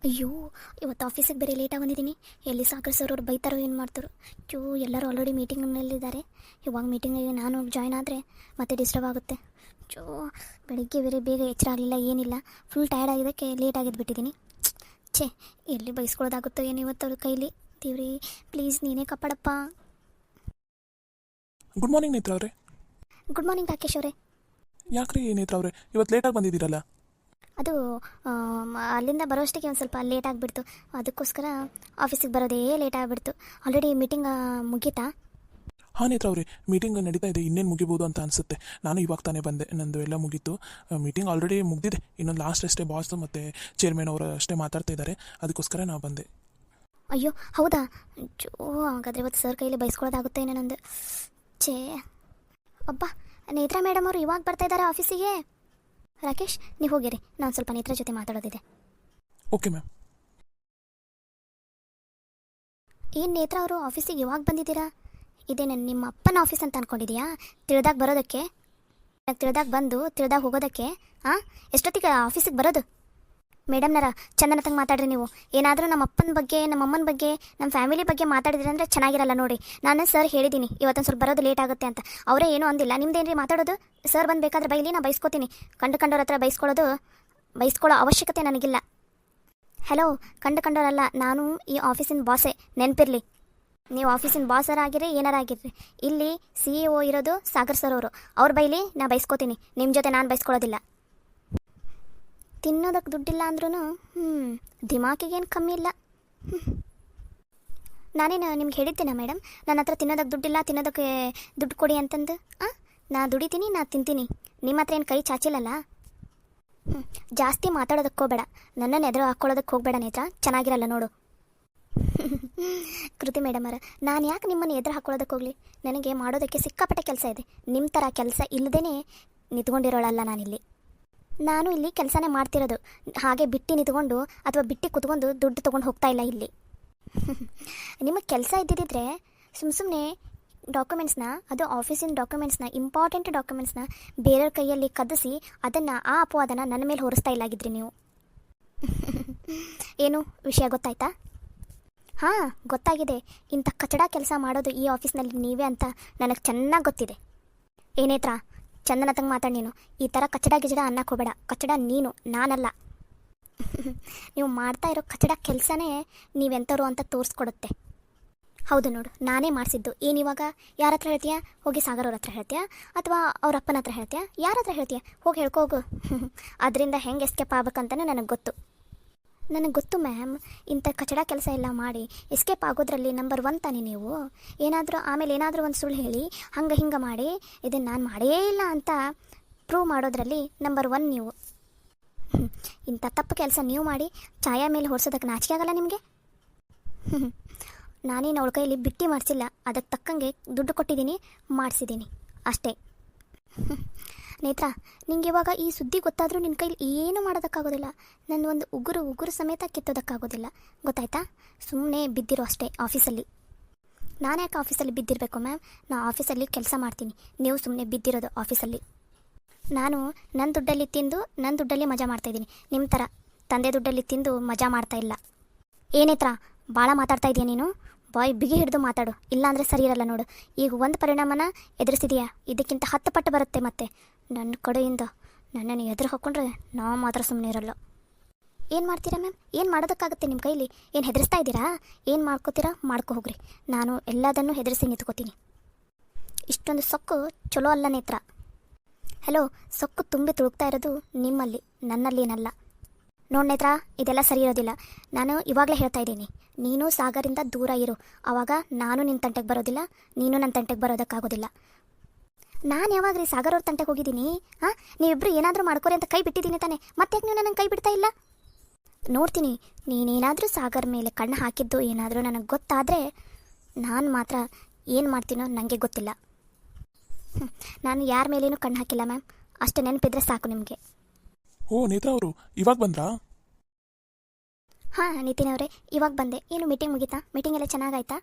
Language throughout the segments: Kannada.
ಅಯ್ಯೋ, ಇವತ್ತು ಆಫೀಸಿಗೆ ಬೇರೆ ಲೇಟಾಗಿ ಬಂದಿದ್ದೀನಿ. ಎಲ್ಲಿ ಸಾಗರ್ ಸರ್ ಅವ್ರು ಬೈತಾರೋ ಏನು ಮಾಡ್ತಾರೋ. ಚೂ, ಎಲ್ಲರೂ ಆಲ್ರೆಡಿ ಮೀಟಿಂಗ್ನಲ್ಲಿದ್ದಾರೆ. ಇವಾಗ ಮೀಟಿಂಗಿಗೆ ನಾನು ಜಾಯ್ನ್ ಆದರೆ ಮತ್ತೆ ಡಿಸ್ಟರ್ಬ್ ಆಗುತ್ತೆ. ಚೂ, ಬೆಳಿಗ್ಗೆ ಬೇರೆ ಬೇಗ ಎಚ್ಚರ ಆಗಲಿಲ್ಲ, ಏನಿಲ್ಲ. ಫುಲ್ ಟಯರ್ಡ್ ಆಗಿದ್ದಕ್ಕೆ ಲೇಟ್ ಆಗಿದ್ಬಿಟ್ಟಿದ್ದೀನಿ. ಛೇ, ಎಲ್ಲಿ ಬೈಸ್ಕೊಳ್ಳೋದಾಗುತ್ತೋ ಏನು ಇವತ್ತು ಅವ್ರ ಕೈಲಿ. ದೇವ್ರಿ, ಪ್ಲೀಸ್ ನೀನೇ ಕಾಪಾಡಪ್ಪ. ಗುಡ್ ಮಾರ್ನಿಂಗ್ ನೇತ್ರ ಅವರೇ. ಗುಡ್ ಮಾರ್ನಿಂಗ್ ರಾಕೇಶ್ ಅವರೇ. ಯಾಕ್ರಿ ನೇತ್ರ ಅವರೇ ಇವತ್ತು ಲೇಟಾಗಿ ಬಂದಿದ್ದೀರಲ್ಲ? ಅದು ಅಲ್ಲಿಂದ ಬರೋಷ್ಟಕ್ಕೆ ಒಂದು ಸ್ವಲ್ಪ ಲೇಟ್ ಆಗಿಬಿಡ್ತು. ಅದಕ್ಕೋಸ್ಕರ ಆಫೀಸಿಗೆ ಬರೋದೇ ಲೇಟ್ ಆಗಿಬಿಡ್ತು. ಆಲ್ರೆಡಿ ಮೀಟಿಂಗ್ ಮುಗೀತಾ? ಹಾಂ ನೇತ್ರ ಅವರೇ, ಮೀಟಿಂಗ್ ನಡೀತಾ ಇದೆ, ಇನ್ನೇನು ಮುಗಿಬೋದು ಅಂತ ಅನಿಸುತ್ತೆ. ನಾನು ಇವಾಗ ತಾನೇ ಬಂದೆ, ನಂದು ಎಲ್ಲ ಮುಗೀತು. ಮೀಟಿಂಗ್ ಆಲ್ರೆಡಿ ಮುಗಿದಿದೆ, ಇನ್ನೊಂದು ಲಾಸ್ಟ್ ಅಷ್ಟೇ. ಬಾಸ್ ಮತ್ತು ಚೇರ್ಮನ್ ಅವರು ಅಷ್ಟೇ ಮಾತಾಡ್ತಾ ಇದ್ದಾರೆ, ಅದಕ್ಕೋಸ್ಕರ ನಾವು ಬಂದೆ. ಅಯ್ಯೋ ಹೌದಾ? ಜೋ, ಹಾಗಾದರೆ ಇವತ್ತು ಸರ್ ಕೈಲಿ ಬೈಸ್ಕೊಳ್ಳೋದಾಗುತ್ತೆ ಏನೋ ನಂದು. ಛೇ, ಅಬ್ಬಾ, ನೇತ್ರಾ ಮೇಡಮ್ ಅವರು ಇವಾಗ ಬರ್ತಾ ಇದ್ದಾರೆ ಆಫೀಸಿಗೆ. ರಾಕೇಶ್, ನೀವು ಹೋಗಿರಿ, ನಾನು ಸ್ವಲ್ಪ ನೇತ್ರ ಜೊತೆ ಮಾತಾಡೋದಿದೆ. Okay ma'am. ಏನು ನೇತ್ರ ಅವರು ಆಫೀಸಿಗೆ ಇವಾಗ ಬಂದಿದ್ದೀರಾ? ಇದೇನು ನಿಮ್ಮ ಅಪ್ಪನ ಆಫೀಸ್ ಅಂತ ಅಂದ್ಕೊಂಡಿದ್ದೀಯಾ? ತಿಳಿದಾಗ ಬರೋದಕ್ಕೆ, ತಿಳಿದಾಗ ಬಂದು ತಿಳಿದಾಗ ಹೋಗೋದಕ್ಕೆ? ಹಾಂ, ಎಷ್ಟೊತ್ತಿಗೆ ಆಫೀಸಿಗೆ ಬರೋದು? ಮೇಡಮ್ನರ ಚಂದನ ತಂಗೆ ಮಾತಾಡ್ರಿ ನೀವು. ಏನಾದರೂ ನಮ್ಮ ಅಪ್ಪನ ಬಗ್ಗೆ, ನಮ್ಮ ಅಮ್ಮನ ಬಗ್ಗೆ, ನಮ್ಮ ಫ್ಯಾಮಿಲಿ ಬಗ್ಗೆ ಮಾತಾಡಿದ್ರಿ ಅಂದರೆ ಚೆನ್ನಾಗಿರಲ್ಲ ನೋಡಿ. ನಾನು ಸರ್ ಹೇಳಿದ್ದೀನಿ ಇವತ್ತೊಂದು ಸ್ವಲ್ಪ ಬರೋದು ಲೇಟ್ ಆಗುತ್ತೆ ಅಂತ. ಅವರೇ ಏನೂ ಅಂದಿಲ್ಲ. ನಿಮ್ದೇನ್ರಿ ಮಾತಾಡೋದು? ಸರ್ ಬಂದು ಬೇಕಾದ್ರೆ ಬೈಲಿ, ನಾನು ಬೈಸ್ಕೊತೀನಿ. ಕಂಡವ್ರ ಹತ್ರ ಬೈಸ್ಕೊಳ್ಳೋ ಅವಶ್ಯಕತೆ ನನಗಿಲ್ಲ. ಹಲೋ, ಕಂಡವರಲ್ಲ, ನಾನು ಈ ಆಫೀಸಿನ ಬಾಸೇ, ನೆನಪಿರಲಿ. ನೀವು ಆಫೀಸಿನ ಬಾಸರ ಆಗಿರಿ, ಏನಾರ ಆಗಿರ್ರಿ. ಇಲ್ಲಿ CEO ಇರೋದು ಸಾಗರ್ ಸರ್ ಅವರು. ಅವ್ರ ಬೈಲಿ, ನಾ ಬೈಸ್ಕೊತೀನಿ. ನಿಮ್ಮ ಜೊತೆ ನಾನು ಬೈಸ್ಕೊಳ್ಳೋದಿಲ್ಲ. ತಿನ್ನೋದಕ್ಕೆ ದುಡ್ಡಿಲ್ಲ ಅಂದ್ರೂ ದಿಮಾಕಿಗೇನು ಕಮ್ಮಿ ಇಲ್ಲ. ನಾನೇನು ನಿಮ್ಗೆ ಹೇಳಿದ್ದೀನ ಮೇಡಮ್, ನನ್ನ ಹತ್ರ ತಿನ್ನೋದಕ್ಕೆ ದುಡ್ಡಿಲ್ಲ, ತಿನ್ನೋದಕ್ಕೆ ದುಡ್ಡು ಕೊಡಿ ಅಂತಂದು? ನಾ ದುಡಿತೀನಿ, ನಾ ತಿಂತೀನಿ. ನಿಮ್ಮ ಹತ್ರ ಏನು ಕೈ ಚಾಚಿಲ್ಲಲ್ಲ. ಜಾಸ್ತಿ ಮಾತಾಡೋದಕ್ಕೆ ಹೋಗಬೇಡ, ನನ್ನನ್ನು ಎದುರು ಹಾಕ್ಕೊಳ್ಳೋದಕ್ಕೆ ಹೋಗಬೇಡ ನೇತ್ರ, ಚೆನ್ನಾಗಿರಲ್ಲ ನೋಡು. ಕೃತಿ ಮೇಡಮರ, ನಾನು ಯಾಕೆ ನಿಮ್ಮನ್ನು ಎದುರು ಹಾಕ್ಕೊಳ್ಳೋದಕ್ಕೆ ಹೋಗಲಿ? ನನಗೆ ಮಾಡೋದಕ್ಕೆ ಸಿಕ್ಕಾಪಟ್ಟೆ ಕೆಲಸ ಇದೆ. ನಿಮ್ಮ ಥರ ಕೆಲಸ ಇಲ್ಲದೇ ನಿಂತ್ಕೊಂಡಿರೋಳಲ್ಲ ನಾನಿಲ್ಲಿ. ನಾನು ಇಲ್ಲಿ ಕೆಲಸನೇ ಮಾಡ್ತಿರೋದು. ಹಾಗೆ ಬಿಟ್ಟು ನಿಂತ್ಕೊಂಡು ಅಥವಾ ಬಿಟ್ಟು ಕೂತ್ಕೊಂಡು ದುಡ್ಡು ತೊಗೊಂಡು ಹೋಗ್ತಾ ಇಲ್ಲ ಇಲ್ಲಿ. ನಿಮಗೆ ಕೆಲಸ ಇದ್ದಿದ್ದರೆ ಸುಮ್ಮನೆ ಡಾಕ್ಯುಮೆಂಟ್ಸ್ನ, ಅದು ಆಫೀಸಿನ ಡಾಕ್ಯುಮೆಂಟ್ಸ್ನ, ಇಂಪಾರ್ಟೆಂಟ್ ಡಾಕ್ಯುಮೆಂಟ್ಸ್ನ ಬೇರೆಯವ್ರ ಕೈಯಲ್ಲಿ ಕದಿಸಿ ಅದನ್ನು ಆ ಅಪವಾದನ ನನ್ನ ಮೇಲೆ ಹೊರಿಸ್ತಾ ಇಲ್ಲಾಗಿದ್ರಿ ನೀವು. ಏನು ವಿಷಯ ಗೊತ್ತಾಯ್ತಾ? ಹಾಂ, ಗೊತ್ತಾಗಿದೆ. ಇಂಥ ಕಚಡ ಕೆಲಸ ಮಾಡೋದು ಈ ಆಫೀಸ್ನಲ್ಲಿ ನೀವೇ ಅಂತ ನನಗೆ ಚೆನ್ನಾಗಿ ಗೊತ್ತಿದೆ. ಏನೇತ್ರ ಚಂದನ ತಂಗೆ ಮಾತಾಡಿ ನೀನು. ಈ ಥರ ಕಚಡ ಗಿಜಡ ಅನ್ನಕ್ಕೆ ಹೋಗಬೇಡ. ಕಚಡ ನೀನು, ನಾನಲ್ಲ. ನೀವು ಮಾಡ್ತಾ ಇರೋ ಕಚಡ ಕೆಲಸನೇ ನೀವೆಂಥವ್ರು ಅಂತ ತೋರಿಸ್ಕೊಡುತ್ತೆ. ಹೌದು ನೋಡು, ನಾನೇ ಮಾಡಿಸಿದ್ದು. ಏನಿವಾಗ ಯಾರ ಹತ್ರ ಹೇಳ್ತೀಯಾ? ಹೋಗಿ ಸಾಗರ್ ಅವ್ರ ಹತ್ರ ಹೇಳ್ತೀಯಾ ಅಥವಾ ಅವ್ರ ಅಪ್ಪನ ಹತ್ರ ಹೇಳ್ತೀಯಾ? ಯಾರ ಹತ್ರ ಹೇಳ್ತೀಯಾ? ಹೋಗಿ ಹೇಳ್ಕೋಗು. ಅದರಿಂದ ಹೆಂಗೆ ಎಸ್ಕೇಪ್ ಆಗ್ಬೇಕಂತಲೇ ನನಗೆ ಗೊತ್ತು ಮ್ಯಾಮ್. ಇಂಥ ಕಚಡ ಕೆಲಸ ಎಲ್ಲ ಮಾಡಿ ಎಸ್ಕೇಪ್ ಆಗೋದ್ರಲ್ಲಿ ನಂಬರ್ 1 ತಾನೇ ನೀವು. ಆಮೇಲೆ ಏನಾದರೂ ಒಂದು ಸುಳ್ಳು ಹೇಳಿ ಹಂಗೆ ಹಿಂಗೆ ಮಾಡಿ ಇದನ್ನು ನಾನು ಮಾಡೇ ಇಲ್ಲ ಅಂತ ಪ್ರೂವ್ ಮಾಡೋದ್ರಲ್ಲಿ ನಂಬರ್ 1 ನೀವು. ಇಂಥ ತಪ್ಪು ಕೆಲಸ ನೀವು ಮಾಡಿ ಛಾಯಾ ಮೇಲೆ ಹೊರಿಸೋದಕ್ಕೆ ನಾಚಿಕೆ ಆಗಲ್ಲ ನಿಮಗೆ? ನಾನೇನು ಅವಳ ಕೈಯಲ್ಲಿ ಬಿಟ್ಟು ಮಾಡಿಸಿಲ್ಲ, ಅದಕ್ಕೆ ತಕ್ಕಂಗೆ ದುಡ್ಡು ಕೊಟ್ಟಿದ್ದೀನಿ, ಮಾಡಿಸಿದ್ದೀನಿ ಅಷ್ಟೇ. ನೇತ್ರ, ನಿಂಗೆ ಇವಾಗ ಈ ಸುದ್ದಿ ಗೊತ್ತಾದರೂ ನಿನ್ನ ಕೈಲಿ ಏನೂ ಮಾಡೋದಕ್ಕಾಗೋದಿಲ್ಲ. ನನ್ನ ಒಂದು ಉಗುರು ಸಮೇತ ಕಿತ್ತೋದಕ್ಕಾಗೋದಿಲ್ಲ, ಗೊತ್ತಾಯ್ತಾ? ಸುಮ್ಮನೆ ಬಿದ್ದಿರೋ ಅಷ್ಟೇ ಆಫೀಸಲ್ಲಿ. ನಾನು ಯಾಕೆ ಆಫೀಸಲ್ಲಿ ಬಿದ್ದಿರಬೇಕು ಮ್ಯಾಮ್? ನಾನು ಆಫೀಸಲ್ಲಿ ಕೆಲಸ ಮಾಡ್ತೀನಿ, ನೀವು ಸುಮ್ಮನೆ ಬಿದ್ದಿರೋದು ಆಫೀಸಲ್ಲಿ. ನಾನು ನನ್ನ ದುಡ್ಡಲ್ಲಿ ತಿಂದು ನನ್ನ ದುಡ್ಡಲ್ಲಿ ಮಜಾ ಮಾಡ್ತಾಯಿದ್ದೀನಿ. ನಿಮ್ಮ ಥರ ತಂದೆ ದುಡ್ಡಲ್ಲಿ ತಿಂದು ಮಜಾ ಮಾಡ್ತಾ ಇಲ್ಲ. ಏನೇತ್ರ ಭಾಳ ಮಾತಾಡ್ತಾ ಇದೆಯಾ ನೀನು? ಬಾಯ್ ಬಿಗಿ ಹಿಡಿದು ಮಾತಾಡು, ಇಲ್ಲಾಂದರೆ ಸರಿ ಇರಲ್ಲ ನೋಡು. ಈಗ ಒಂದು ಪರಿಣಾಮನ ಎದುರಿಸಿದೆಯಾ, ಇದಕ್ಕಿಂತ 10 ಪಟ್ಟು ಬರುತ್ತೆ ಮತ್ತೆ ನನ್ನ ಕಡೆಯಿಂದ. ನನ್ನನ್ನು ಎದುರು ಹಾಕ್ಕೊಂಡ್ರೆ ನಾವು ಮಾತ್ರ ಸುಮ್ಮನೆ ಇರಲ್ಲ. ಏನು ಮಾಡ್ತೀರಾ ಮ್ಯಾಮ್? ಏನು ಮಾಡೋದಕ್ಕಾಗುತ್ತೆ ನಿಮ್ಮ ಕೈಲಿ? ಏನು ಹೆದರಿಸ್ತಾ ಇದ್ದೀರಾ? ಏನು ಮಾಡ್ಕೋತೀರಾ ಮಾಡ್ಕೊ ಹೋಗ್ರಿ. ನಾನು ಎಲ್ಲದನ್ನೂ ಹೆದರಿಸಿ ನಿಂತ್ಕೋತೀನಿ. ಇಷ್ಟೊಂದು ಸೊಕ್ಕು ಚಲೋ ಅಲ್ಲ ನೇತ್ರ. ಹಲೋ, ಸೊಕ್ಕು ತುಂಬಿ ತುಳುಕ್ತಾ ಇರೋದು ನಿಮ್ಮಲ್ಲಿ, ನನ್ನಲ್ಲಿ ಏನಲ್ಲ. ನೋಡಿ ನೇತ್ರ, ಇದೆಲ್ಲ ಸರಿ ಇರೋದಿಲ್ಲ. ನಾನು ಇವಾಗಲೇ ಹೇಳ್ತಾ ಇದ್ದೀನಿ, ನೀನು ಸಾಗರಿಂದ ದೂರ ಇರು. ಆವಾಗ ನಾನು ನಿನ್ನ ತಂಟೆಗೆ ಬರೋದಿಲ್ಲ, ನೀನು ನನ್ನ ತಂಟೆಗೆ ಬರೋದಕ್ಕಾಗೋದಿಲ್ಲ. ನಾನು ಯಾವಾಗ ರೀ ಸಾಗರ್ ಅವ್ರ ತಂಟೆಗೆ ಹೋಗಿದ್ದೀನಿ? ನೀವಿಬ್ಬರು ಏನಾದರೂ ಮಾಡ್ಕೋರಿ ಅಂತ ಕೈ ಬಿಟ್ಟಿದ್ದೀನಿ ತಾನೆ, ಮತ್ತೆ ನೀವು ನನಗೆ ಕೈ ಬಿಡ್ತಾ ಇಲ್ಲ? ನೋಡ್ತೀನಿ, ನೀನೇನಾದರೂ ಸಾಗರ್ ಮೇಲೆ ಕಣ್ಣು ಹಾಕಿದ್ದು ಏನಾದರೂ ನನಗೆ ಗೊತ್ತಾದರೆ ನಾನು ಮಾತ್ರ ಏನು ಮಾಡ್ತೀನೋ ನನಗೆ ಗೊತ್ತಿಲ್ಲ. ನಾನು ಯಾರ ಮೇಲೇನೂ ಕಣ್ಣು ಹಾಕಿಲ್ಲ ಮ್ಯಾಮ್, ಅಷ್ಟು ನೆನಪಿದ್ರೆ ಸಾಕು ನಿಮಗೆ. ಓ ನೇತ್ರ ಅವರು ಇವಾಗ ಬಂದ್ರಾ? ಹಾಂ ನಿತಿನ್ ಅವರೇ, ಇವಾಗ ಬಂದೆ. ಏನು ಮೀಟಿಂಗ್ ಮುಗೀತಾ? ಮೀಟಿಂಗ್ ಎಲ್ಲ ಚೆನ್ನಾಗಾಯ್ತಾ?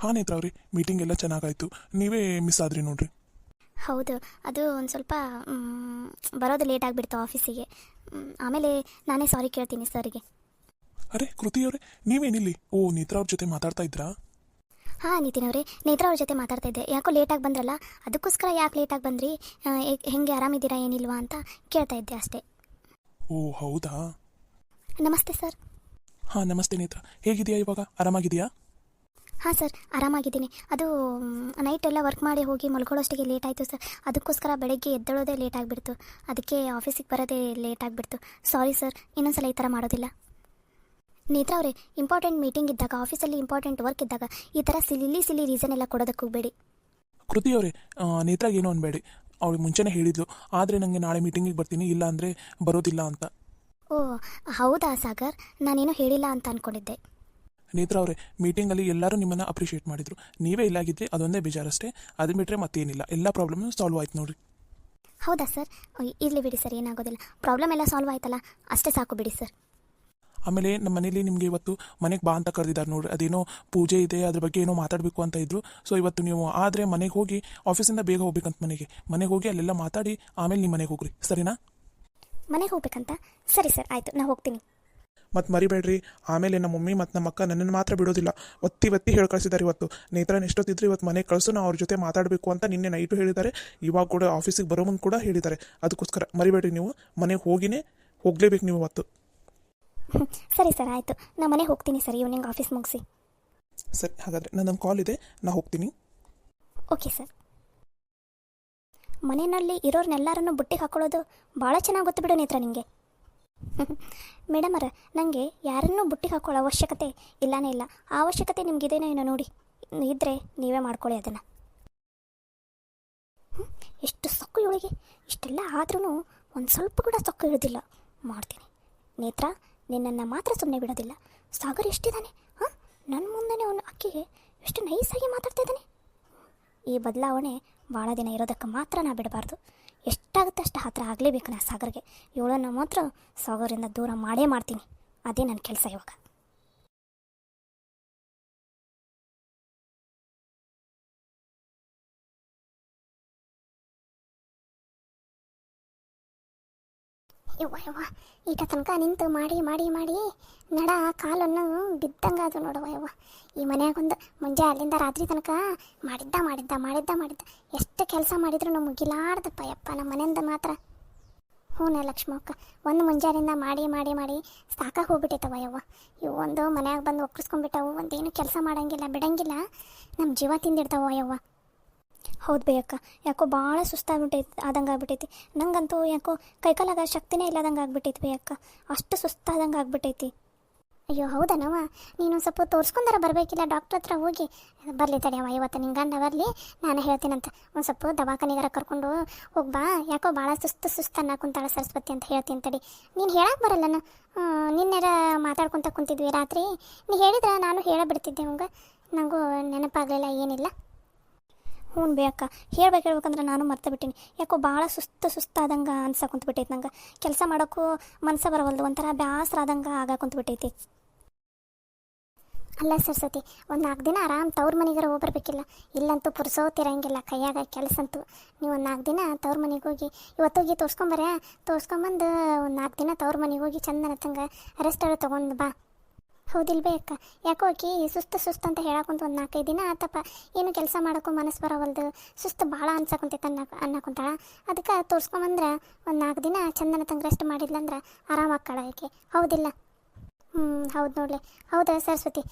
ಹಾಂ ನೇತ್ರ ಅವ್ರಿ, ಮೀಟಿಂಗ್ ಎಲ್ಲ ಚೆನ್ನಾಗಾಯಿತು. ನೀವೇ ಮಿಸ್ ಆದ್ರಿ ನೋಡ್ರಿ. ಹೌದು, ಅದು ಒಂದು ಸ್ವಲ್ಪ ಬರೋದು ಲೇಟ್ ಆಗಿಬಿಡ್ತು ಆಫೀಸಿಗೆ. ಆಮೇಲೆ ನಾನೇ ಸಾರಿ ಕೇಳ್ತೀನಿ ಸರ್ಗೆ. ಅರೆ ಕೃತಿಯವರೇ, ನೀವೇನಿಲ್ಲಿ? ಓ, ನೇತ್ರ ಅವ್ರ ಜೊತೆ ಮಾತಾಡ್ತಾ ಇದ್ರಾ? ಹಾಂ ನಿತಿನ್ ಅವರೇ, ನೇತ್ರ ಅವ್ರ ಜೊತೆ ಮಾತಾಡ್ತಾ ಇದ್ದೆ. ಯಾಕೋ ಲೇಟಾಗಿ ಬಂದ್ರಲ್ಲ, ಅದಕ್ಕೋಸ್ಕರ ಯಾಕೆ ಲೇಟಾಗಿ ಬಂದ್ರಿ, ಹೆಂಗೆ ಆರಾಮಿದ್ದೀರಾ ಏನಿಲ್ವಾ ಅಂತ ಕೇಳ್ತಾ ಇದ್ದೆ ಅಷ್ಟೇ. ಓ ಹೌದಾ. ನಮಸ್ತೆ ಸರ್. ಹಾಂ ನಮಸ್ತೆ ನೇತ್ರ, ಹೇಗಿದೆಯಾ ಇವಾಗ? ಆರಾಮಾಗಿದೆಯಾ? ಹಾಂ ಸರ್, ಆರಾಮಾಗಿದ್ದೀನಿ. ಅದು ನೈಟ್ ಎಲ್ಲ ವರ್ಕ್ ಮಾಡಿ ಹೋಗಿ ಮಲ್ಕೊಳ್ಳೋಷ್ಟಿಗೆ ಲೇಟ್ ಆಯಿತು ಸರ್. ಅದಕ್ಕೋಸ್ಕರ ಬೆಳಗ್ಗೆ ಎದ್ದೇಳೋದೇ ಲೇಟ್ ಆಗಿಬಿಡ್ತು. ಅದಕ್ಕೆ ಆಫೀಸಿಗೆ ಬರೋದೇ ಲೇಟ್ ಆಗಿಬಿಡ್ತು. ಸಾರಿ ಸರ್, ಇನ್ನೊಂದ್ಸಲ ಈ ಥರ ಮಾಡೋದಿಲ್ಲ. ನೇತ್ರ ಅವರೇ, ಇಂಪಾರ್ಟೆಂಟ್ ಮೀಟಿಂಗ್ ಇದ್ದಾಗ, ಆಫೀಸಲ್ಲಿ ಇಂಪಾರ್ಟೆಂಟ್ ವರ್ಕ್ ಇದ್ದಾಗ ಈ ಥರ ಸಿಲಿ ರೀಸನ್ ಎಲ್ಲ ಕೊಡೋದಕ್ಕೆ ಹೋಗಬೇಡಿ. ಕೃತಿಯವರೇ, ನೇತ್ರಾಗ ಏನೋ ಅನ್ಬೇಡಿ. ಅವಳು ಮುಂಚೆನೇ ಹೇಳಿದ್ಲು, ಆದರೆ ನನಗೆ ನಾಳೆ ಮೀಟಿಂಗಿಗೆ ಬರ್ತೀನಿ, ಇಲ್ಲ ಅಂದರೆ ಬರೋದಿಲ್ಲ ಅಂತ. ಓ ಹೌದಾ ಸಾಗರ್, ನಾನೇನೋ ಹೇಳಿಲ್ಲ ಅಂತ ಅಂದ್ಕೊಂಡಿದ್ದೆ. ನೇತ್ರ ಅವರೇ, ಮೀಟಿಂಗಲ್ಲಿ ಎಲ್ಲರೂ ನಿಮ್ಮನ್ನು ಅಪ್ರಿಷಿಯೇಟ್ ಮಾಡಿದ್ರು. ನೀವೇ ಇಲ್ಲಾಗಿದ್ದರೆ ಅದೊಂದೇ ಬೇಜಾರಷ್ಟೇ. ಅದನ್ನ ಬಿಟ್ಟರೆ ಮತ್ತೇನಿಲ್ಲ, ಎಲ್ಲ ಪ್ರಾಬ್ಲಮ್ ಸಾಲ್ವ್ ಆಯ್ತು ನೋಡಿರಿ. ಹೌದಾ ಸರ್? ಇರಲಿ ಬಿಡಿ ಸರ್, ಏನಾಗೋದಿಲ್ಲ. ಪ್ರಾಬ್ಲಮ್ ಎಲ್ಲ ಸಾಲ್ವ್ ಆಯ್ತಲ್ಲ, ಅಷ್ಟೇ ಸಾಕು ಬಿಡಿ ಸರ್. ಆಮೇಲೆ ನಮ್ಮ ಮನೇಲಿ ನಿಮಗೆ ಇವತ್ತು ಮನೆಗೆ ಬಾ ಅಂತ ಕರೆದಿದ್ದಾರೆ ನೋಡ್ರಿ. ಅದೇನೋ ಪೂಜೆ ಇದೆ, ಅದ್ರ ಬಗ್ಗೆ ಏನೋ ಮಾತಾಡಬೇಕು ಅಂತ ಇದ್ರು. ಸೊ ಇವತ್ತು ನೀವು ಆದರೆ ಮನೆಗೆ ಹೋಗಿ, ಆಫೀಸಿಂದ ಬೇಗ ಹೋಗ್ಬೇಕಂತ ಮನೆಗೆ ಹೋಗಿ ಅಲ್ಲೆಲ್ಲ ಮಾತಾಡಿ ಆಮೇಲೆ ನಿಮ್ಮ ಮನೆಗೆ ಹೋಗ್ರಿ, ಸರಿನಾ? ಮನೆಗೆ ಹೋಗ್ಬೇಕಂತ? ಸರಿ ಸರ್, ಆಯಿತು, ನಾನು ಹೋಗ್ತೀನಿ. ಮತ್ತು ಮರಿಬೇಡ್ರಿ, ಆಮೇಲೆ ನಮ್ಮ ಮಮ್ಮಿ ಮತ್ತು ನಮ್ಮ ಅಕ್ಕ ನನ್ನನ್ನು ಮಾತ್ರ ಬಿಡೋದಿಲ್ಲ. ಒತ್ತಿ ಹೇಳಿ ಕಳಿಸಿದ್ದಾರೆ ಇವತ್ತು. ನೇತ್ರನ ಎಷ್ಟೊತ್ತಿದ್ರು ಇವತ್ತು ಮನೆಗೆ ಕಳಿಸು, ನಾವು ಅವ್ರ ಜೊತೆ ಮಾತಾಡಬೇಕು ಅಂತ ನಿನ್ನೆ ನೈಟು ಹೇಳಿದ್ದಾರೆ. ಇವಾಗ ಕೂಡ ಆಫೀಸಿಗೆ ಬರೋ ಮುಂದೆ ಕೂಡ ಹೇಳಿದ್ದಾರೆ. ಅದಕ್ಕೋಸ್ಕರ ಮರಿಬೇಡ್ರಿ, ನೀವು ಮನೆಗೆ ಹೋಗಲೇಬೇಕು ನೀವು ಇವತ್ತು. ಸರಿ ಸರ್, ಆಯಿತು, ನಾನು ಮನೆಗೆ ಹೋಗ್ತೀನಿ ಸರ್, ಈವ್ನಿಂಗ್ ಆಫೀಸ್ ಮುಗಿಸಿ. ಸರಿ, ಹಾಗಾದರೆ ನನ್ನೊಂದು ಕಾಲ್ ಇದೆ, ನಾನು ಹೋಗ್ತೀನಿ. Okay sir. ಮನೆಯಲ್ಲಿ ಇರೋರ್ನೆಲ್ಲರನ್ನು ಬುಟ್ಟಿಗೆ ಹಾಕೊಳ್ಳೋದು ಭಾಳ ಚೆನ್ನಾಗಿ ಗೊತ್ತು ಬಿಡು ನೇತ್ರ ನಿಮಗೆ. ಮೇಡಮರ, ನನಗೆ ಯಾರನ್ನೂ ಬುಟ್ಟಿಗೆ ಹಾಕೊಳ್ಳೋ ಅವಶ್ಯಕತೆ ಇಲ್ಲನೇ ಇಲ್ಲ. ಆ ಅವಶ್ಯಕತೆ ನಿಮಗಿದೇನೋ ಏನೋ ನೋಡಿ, ಇದ್ದರೆ ನೀವೇ ಮಾಡ್ಕೊಳ್ಳಿ ಅದನ್ನು. ಎಷ್ಟು ಸೊಕ್ಕು ಇವಳಿಗೆ, ಇಷ್ಟೆಲ್ಲ ಆದ್ರೂ ಒಂದು ಸ್ವಲ್ಪ ಕೂಡ ಸೊಕ್ಕು ಇರೋದಿಲ್ಲ. ಮಾಡ್ತೀನಿ ನೇತ್ರ, ನಿನ್ನನ್ನು ಮಾತ್ರ ಸುಮ್ಮನೆ ಬಿಡೋದಿಲ್ಲ. ಸಾಗರ್ ಎಷ್ಟಿದ್ದಾನೆ, ಹಾಂ, ನನ್ನ ಮುಂದೆನೇ ಅವನು ಅಕ್ಕಿಗೆ ಎಷ್ಟು ನೈಸಾಗಿ ಮಾತಾಡ್ತಾ ಇದ್ದಾನೆ. ಈ ಬದಲಾವಣೆ ಭಾಳ ದಿನ ಇರೋದಕ್ಕೆ ಮಾತ್ರ ನಾ ಬಿಡಬಾರ್ದು. ಎಷ್ಟಾಗುತ್ತೆ ಅಷ್ಟು ಹತ್ರ ಆಗಲೇಬೇಕು ನಾ ಸಾಗರ್ಗೆ. ಇವಳನ್ನು ಮಾತ್ರ ಸಾಗರಿಂದ ದೂರ ಮಾಡೇ ಮಾಡ್ತೀನಿ. ಅದೇ ನನ್ನ ಕೆಲಸ ಇವಾಗ. ಯವ್ವ ಈಟ ತನಕ ನಿಂತು ಮಾಡಿ ಮಾಡಿ ಮಾಡಿ ನಡ ಕಾಲನ್ನು ಬಿದ್ದಂಗೆ ಅದು ನೋಡುವ ಯವ್ವ. ಈ ಮನ್ಯಾಗೊಂದು ಮುಂಜಾನೆ ಅಲ್ಲಿಂದ ರಾತ್ರಿ ತನಕ ಮಾಡಿದ್ದ ಎಷ್ಟು ಕೆಲಸ ಮಾಡಿದ್ರು ಮುಗಿಲಾರ್ದಪ್ಪ ಯಪ್ಪ ನಮ್ಮ ಮನೆಯಿಂದ ಮಾತ್ರ. ಹ್ಞೂ ಲಕ್ಷ್ಮಕ್ಕ, ಒಂದು ಮುಂಜಾನೆಯಿಂದ ಮಾಡಿ ಮಾಡಿ ಮಾಡಿ ಸಾಕಾಗಿ ಹೋಗ್ಬಿಟ್ಟೈತವ ಯವ್ವ. ಇವು ಒಂದು ಮನ್ಯಾಗ ಬಂದು ಒಕ್ಕರ್ಸ್ಕೊಂಡ್ಬಿಟ್ಟವು, ಒಂದೇನು ಕೆಲಸ ಮಾಡೋಂಗಿಲ್ಲ ಬಿಡಂಗಿಲ್ಲ, ನಮ್ಮ ಜೀವ ತಿಂದಿಡ್ತಾವ ಯವ್ವ. ಹೌದು ಬೇಯಕ್ಕ, ಯಾಕೋ ಭಾಳ ಆದಂಗೆ ಆಗ್ಬಿಟ್ಟೈತಿ. ನಂಗಂತೂ ಯಾಕೋ ಕೈಕಾಲಾಗ ಶಕ್ತಿನೇ ಇಲ್ಲದಂಗೆ ಆಗ್ಬಿಟ್ಟೈತಿ ಬೇಯಕ್ಕ, ಅಷ್ಟು ಸುಸ್ತಾದಂಗೆ ಆಗ್ಬಿಟ್ಟೈತಿ. ಅಯ್ಯೋ ಹೌದನವ, ನೀನು ಸ್ವಲ್ಪ ತೋರಿಸ್ಕೊಂಡಾರ ಬರಬೇಕಿಲ್ಲ ಡಾಕ್ಟ್ರ್ ಹತ್ರ ಹೋಗಿ. ಬರಲಿ ತಡೆಯವ, ಇವತ್ತು ನಿನ್ನ ಗಂಡ ಬರಲಿ, ನಾನು ಹೇಳ್ತೀನಂತ. ಒಂದು ಸ್ವಲ್ಪ ದವಾಖಾನಿಗಾರ ಕರ್ಕೊಂಡು ಹೋಗ್ಬಾ, ಯಾಕೋ ಭಾಳ ಸುಸ್ತು ಅನ್ನಕುಂತಾಳ ಸರಸ್ವತಿ ಅಂತ ಹೇಳ್ತೀನಿ ತಡಿ. ನೀನು ಹೇಳಕ್ಕೆ ಬರಲ್ಲನ, ನಿನ್ನೆರ ಮಾತಾಡ್ಕೊತ ಕುಂತಿದ್ವಿ ರಾತ್ರಿ, ನೀನು ಹೇಳಿದ್ರೆ ನಾನು ಹೇಳಬಿಡ್ತಿದ್ದೆ ಅವಂಗೆ, ನನಗೂ ನೆನಪಾಗಲಿಲ್ಲ ಏನಿಲ್ಲ. ಹ್ಞೂ ಬೇಯಕ್ಕ, ಹೇಳ್ಬೇಕಂದ್ರೆ ನಾನು ಮರ್ತ ಬಿಟ್ಟೀನಿ. ಯಾಕೋ ಭಾಳ ಸುಸ್ತಾದಂಗೆ ಅನ್ಸಕೊಂತ್ಬಿಟ್ಟೈತಿ ನಂಗೆ. ಕೆಲಸ ಮಾಡೋಕ್ಕೂ ಮನಸ್ಸು ಬರವಲ್ದು, ಒಂಥರ ಬೇಸರ ಆದಂಗೆ ಆಗಾಕೊಂತ್ಬಿಟ್ಟೈತಿ. ಅಲ್ಲ ಸರಸ್ವತಿ, ಒಂದು 4 ದಿನ ಆರಾಮ್ ತವ್ರ ಮನೆಗಾರ ಹೋಗ್ಬರ್ಬೇಕಿಲ್ಲ. ಇಲ್ಲಂತೂ ಪುರ್ಸೋತಿರಂಗಿಲ್ಲ ಕೈಯಾಗ ಕೆಲಸ ಅಂತೂ. ನೀವು ಒಂದು 4 ದಿನ ತವ್ರ ಮನೆಗೆ ಹೋಗಿ, ಇವತ್ತೋಗಿ ತೋರಿಸ್ಕೊಂಬಂದು ಒಂದು 4 ದಿನ ತವ್ರ ಮನೆಗೆ ಹೋಗಿ ಚಂದನತ್ತಂಗೆ ರೆಸ್ಟ್ ತೊಗೊಂಡು ಬಾ. ಹೌದಿಲ್ವೇ ಅಕ್ಕ? ಯಾಕೋ ಆಕಿ ಸುಸ್ತು ಅಂತ ಹೇಳಕ್ಕಂತ ಒಂದು 4-5 ದಿನ ಆತಪ್ಪ, ಏನು ಕೆಲಸ ಮಾಡೋಕ್ಕೂ ಮನಸ್ಸು ಬರೋವಲ್ದು, ಸುಸ್ತು ಭಾಳ ಅನ್ಸಕೊಂತೈತೆ ಅನ್ನಕುಂತಾಳ. ಅದಕ್ಕೆ ತೋರಿಸ್ಕೊಂಬಂದ್ರೆ ಒಂದು 4 ದಿನ ಚಂದನ ತಂಗೆ ರೆಸ್ಟ್ ಮಾಡಿದ್ಲಂದ್ರೆ ಆರಾಮಾಗ್ಕಾಳ ಆಕೆ, ಹೌದಿಲ್ಲ? ಹೌದು ನೋಡಲಿ. ಹೌದಾ ಸರಸ್ವತಿ,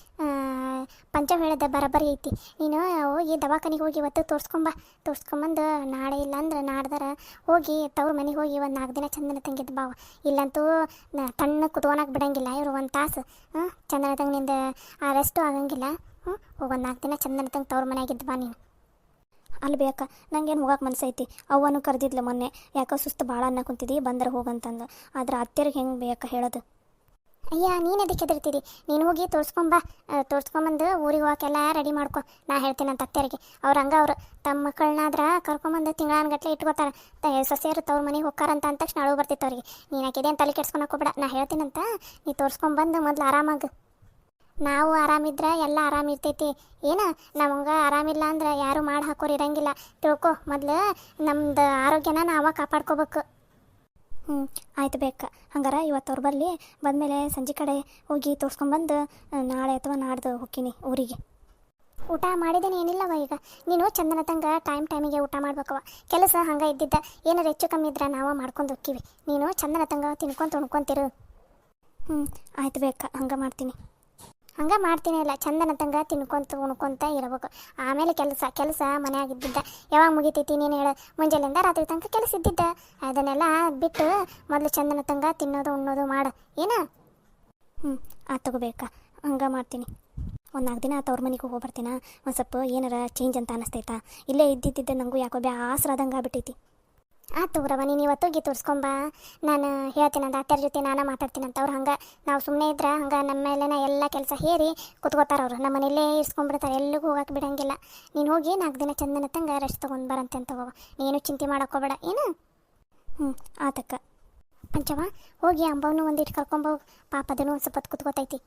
ಪಂಚ ಹೇಳಿದ್ದೆ ಬರಬರಿ ಐತಿ. ನೀನು ಹೋಗಿ ದವಾಖಾನಿಗೆ ಹೋಗಿ ಇವತ್ತು ತೋರಿಸ್ಕೊಂಬಂದು ನಾಳೆ ಇಲ್ಲಾಂದ್ರೆ ನಾಡ್ದಾರ ಹೋಗಿ ತವ್ರ ಮನೆಗೆ ಹೋಗಿ ಒಂದು 4 ದಿನ ಚಂದನ ತಂಗಿದ್ದು ಬಾವ. ಇಲ್ಲಂತೂ ತಣ್ಣ ಕುತ್ಕೊಳಕ್ಕೆ ಬಿಡಂಗಿಲ್ಲ ಇವರು, 1 ತಾಸು ಚಂದನ ತಂಗಿನಿಂದ ರೆಸ್ಟು ಆಗಂಗಿಲ್ಲ. ಹೋಗಿ ಒಂದು 4 ದಿನ ಚಂದನ ತಂಗಿ ತವ್ರ ಮನೆಯಾಗಿದ್ದು ಬಾ ನೀನು. ಅಲ್ಲಿ ಬೇಕಾ, ನಂಗೇನು ಹೋಗಕ್ಕೆ ಮನಸ್ಸೈತಿ. ಅವನು ಕರೆದಿದ್ಲು ಮೊನ್ನೆ, ಯಾಕೋ ಸುಸ್ತು ಭಾಳ ಅನ್ನಕುಂತಿದ್ದಿ, ಬಂದ್ರೆ ಹೋಗಂತಂದು. ಆದ್ರೆ ಅತ್ತೆರಿಗೆ ಹೆಂಗೆ ಬೇಕಾ ಹೇಳೋದು? ಅಯ್ಯ, ನೀನು ಅದಕ್ಕೆ ಹೆದರ್ತೀರಿ, ನೀನು ಹೋಗಿ ತೋರಿಸ್ಕೊಂಬಂದು ಊರಿಗೆ ಹೋಗಕ್ಕೆಲ್ಲ ರೆಡಿ ಮಾಡ್ಕೊ. ನಾ ಹೇಳ್ತೀನಂತ ಅತ್ತೆಯರಿಗೆ. ಅವ್ರು ತಮ್ಮ ಮಕ್ಕಳನ್ನಾದ್ರೆ ಕರ್ಕೊಂಬಂದು ತಿಂಗಳಾನ್ಗಟ್ಲೆ ಇಟ್ಕೋತಾರೆ. ಸೊಸೆಯರು ತವ್ರ ಮನೆಗೆ ಹೋಗ್ತಾರಂತ ಅಂದ ತಕ್ಷಣ ಅಳು ಬರ್ತಿತ್ತು ಅವ್ರಿಗೆ. ನೀನು ಆಕೆದೇನು ತಲೆ ಕೆಡ್ಸ್ಕೊಳಕ್ಕೆ ಹೋಗ್ಬೇಡ, ನಾ ಹೇಳ್ತೀನಂತ. ನೀ ತೋರಿಸ್ಕೊಂಬಂದು ಮೊದಲು ಆರಾಮಾಗ. ನಾವು ಆರಾಮಿದ್ರೆ ಎಲ್ಲ ಆರಾಮಿರ್ತೈತಿ. ಏನು ನಮಗೆ ಆರಾಮಿಲ್ಲ ಅಂದ್ರೆ ಯಾರು ಮಾಡಿ ಹಾಕೋರು ಇರಂಗಿಲ್ಲ, ತಿಳ್ಕೊ. ಮೊದಲು ನಮ್ದು ಆರೋಗ್ಯನ ನಾವು ಕಾಪಾಡ್ಕೋಬೇಕು. ಹ್ಞೂ ಆಯ್ತು ಬೇಕಾ ಹಂಗಾರ ಇವತ್ತು ಅವ್ರು ಬರಲಿ ಬಂದಮೇಲೆ ಸಂಜೆ ಕಡೆ ಹೋಗಿ ತೋರಿಸ್ಕೊಂಬಂದು ನಾಳೆ ಅಥವಾ ನಾಡ್ದು ಹೋಗ್ತೀನಿ ಊರಿಗೆ. ಊಟ ಮಾಡಿದ್ದೇನೆ ಏನಿಲ್ಲವ ಈಗ ನೀನು ಚಂದನ ತಂಗ ಟೈಮಿಗೆ ಊಟ ಮಾಡ್ಬೇಕವ. ಕೆಲಸ ಹಂಗೆ ಇದ್ದಿದ್ದ ಏನಾರು ಹೆಚ್ಚು ಕಮ್ಮಿ ಇದ್ರೆ ನಾವು ಮಾಡ್ಕೊಂಡು ಹೋಗ್ತೀವಿ. ನೀನು ಚಂದನ ತಂಗ ತಿನ್ಕೊಂತ ಉಣ್ಕೊಂತಿರು. ಆಯ್ತು ಬೇಕಾ ಹಂಗೆ ಮಾಡ್ತೀನಿ. ಹಂಗೆ ಮಾಡ್ತೀನಿ ಇಲ್ಲ ಚಂದನ ತಂಗ ತಿನ್ಕೊಂತ ಉಣ್ಕೊಂತ ಇರಬೇಕು. ಆಮೇಲೆ ಕೆಲಸ ಮನೆಯಾಗಿದ್ದಿದ್ದ ಯಾವಾಗ ಮುಗಿತೈತಿ ನೀನು ಹೇಳು. ಮುಂಜಾನೆಯಿಂದ ರಾತ್ರಿ ತನಕ ಕೆಲಸ ಇದ್ದಿದ್ದ ಅದನ್ನೆಲ್ಲ ಬಿಟ್ಟು ಮೊದಲು ಚಂದನ ತಂಗ ತಿನ್ನೋದು ಉಣ್ಣೋದು ಮಾಡು ಏನು. ಆಯ್ತು ತಗೋಬೇಕಾ ಹಂಗೆ ಮಾಡ್ತೀನಿ. ಒಂದು 4 ದಿನ ತವ್ರ ಮನೆಗೆ ಹೋಗಿ ಬರ್ತೀನ. ಒಂದು ಸ್ವಲ್ಪ ಏನಾರ ಚೇಂಜ್ ಅಂತ ಅನ್ನಿಸ್ತೈತಾ. ಇಲ್ಲೇ ಇದ್ದಿದ್ದ ನನಗೂ ಯಾಕೋ ಬೇಸರಾದಂಗೆ ಆಗ್ಬಿಟ್ಟೈತಿ. ಆಯ್ತು ತಗೋರವ ನೀನು ಇವತ್ತು ಹೋಗಿ ತೋರಿಸ್ಕೊಂಬ. ನಾನು ಹೇಳ್ತೀನಿ ಅಂತ ಅತ್ತೆರ ಜೊತೆ ನಾನು ಮಾತಾಡ್ತೀನಿ ಅಂತ. ಅವ್ರು ಹಂಗೆ ನಾವು ಸುಮ್ಮನೆ ಇದ್ರೆ ಹಂಗೆ ನಮ್ಮ ಮೇಲೆನ ಎಲ್ಲ ಕೆಲಸ ಹೇರಿ ಕುತ್ಕೋತಾರೆ ಅವರು. ನಮ್ಮ ಮನೆಯಲ್ಲೇ ಇರಿಸ್ಕೊಂಡ್ಬಿಡ್ತಾರೆ, ಎಲ್ಲಿಗೂ ಹೋಗಕ್ಕೆ ಬಿಡೋಂಗಿಲ್ಲ. ನೀನು ಹೋಗಿ 4 ದಿನ ಚಂದನ ತಂಗ ರೆಸ್ಟ್ ತೊಗೊಂಡು ಬರಂತೆ ಅಂತ ಹೋಗೋ. ನೀನು ಚಿಂತೆ ಮಾಡೋಕ್ಕೋಬೇಡ ಏನು. ಆತಕ್ಕ ಪಂಚವ ಹೋಗಿ ಅಂಬವನು ಒಂದಿಟ್ಟು ಕರ್ಕೊಂಬೋಗು. ಪಾಪ ಅದನ್ನು ಒಂದು ಸ್ವಲ್ಪ ಹೊತ್ತು ಕುತ್ಕೋತೈತಿ.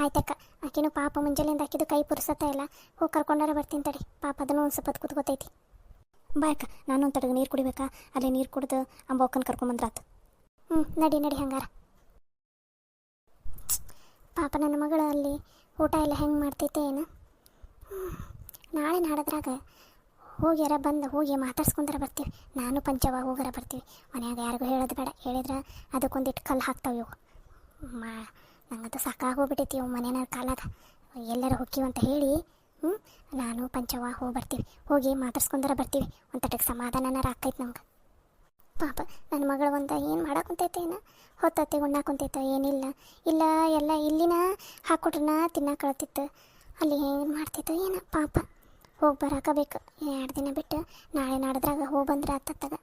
ಆಯ್ತಕ್ಕ. ಆಕಿನೂ ಪಾಪ ಮುಂಜಾನೆಯಿಂದ ಹಾಕಿದ್ದು ಕೈ ಪುರ್ಸತ್ತ ಇಲ್ಲ. ಹೋಗಿ ಕರ್ಕೊಂಡಾರ ಬರ್ತೀನಿ ತಡಿ. ಪಾಪ ಅದನ್ನು ಒಂದು ಸ್ವಲ್ಪ ಹೊತ್ತು ಕುತ್ಕೋತೈತಿ. ಬಾಯಕ್ಕ ನಾನು ಒಂದು ತಡಗ ನೀರು ಕುಡಿಬೇಕಾ. ಅಲ್ಲೇ ನೀರು ಕುಡ್ದು ಅಂಬವಕ್ಕನ ಕರ್ಕೊಂಬಂದ್ರಾತು. ನಡಿ ಹಂಗಾರ. ಪಾಪ ನನ್ನ ಮಗಳು ಅಲ್ಲಿ ಊಟ ಎಲ್ಲ ಹೆಂಗೆ ಮಾಡ್ತೈತೆ ಏನು. ನಾಳೆ ನಾಡದ್ರಾಗ ಹೋಗ್ಯಾರ ಹೋಗಿ ಮಾತಾಡ್ಸ್ಕೊಂಡಾರ ಬರ್ತೀವಿ. ನಾನು ಪಂಚವ ಹೋಗಾರ ಬರ್ತೀವಿ. ಮನ್ಯಾಗ ಯಾರಿಗೂ ಹೇಳೋದು ಬೇಡ. ಹೇಳಿದ್ರೆ ಅದಕ್ಕೊಂದಿಟ್ಟು ಕಲ್ಲು ಹಾಕ್ತಾವೆ ಇವು. ನಂಗಂತೂ ಸಾಕಾಗೋಗ್ಬಿಟ್ಟೈತಿ ಇವು ಮನೆಯ ಕಾಲಾಗ. ಎಲ್ಲರೂ ಹೊಕ್ಕಿವಂತ ಹೇಳಿ ನಾನು ಪಂಚವ ಹೋಗಿ ಬರ್ತೀವಿ. ಹೋಗಿ ಮಾತಾಡ್ಸ್ಕೊಂಡಾರ ಬರ್ತೀವಿ. ಒಂದು ತಟಕ್ಕೆ ಸಮಾಧಾನನಾರ ಆಕೈತೆ ನಮ್ಗೆ. ಪಾಪ ನನ್ನ ಮಗಳು ಒಂದು ಏನು ಮಾಡಾಕುಂತೈತೆ ಏನೋ. ಹೊತ್ತತ್ತೆ ಉಣ್ಣಾಕುಂತೈತ ಏನಿಲ್ಲ ಇಲ್ಲ ಎಲ್ಲ ಇಲ್ಲಿನ ಹಾಕ್ಕೊಟ್ರನ ತಿನ್ನಕಳ್ತಿತ್ತು. ಅಲ್ಲಿ ಏನು ಮಾಡ್ತೈತೋ ಏನೋ ಪಾಪ. ಹೋಗಿ ಬರಾಕಬೇಕು 2 ದಿನ ಬಿಟ್ಟು ನಾಳೆ ನಾಡಿದ್ರಾಗ ಹೋಗಿ ಬಂದ್ರೆ ಆತತ್ತಾಗ.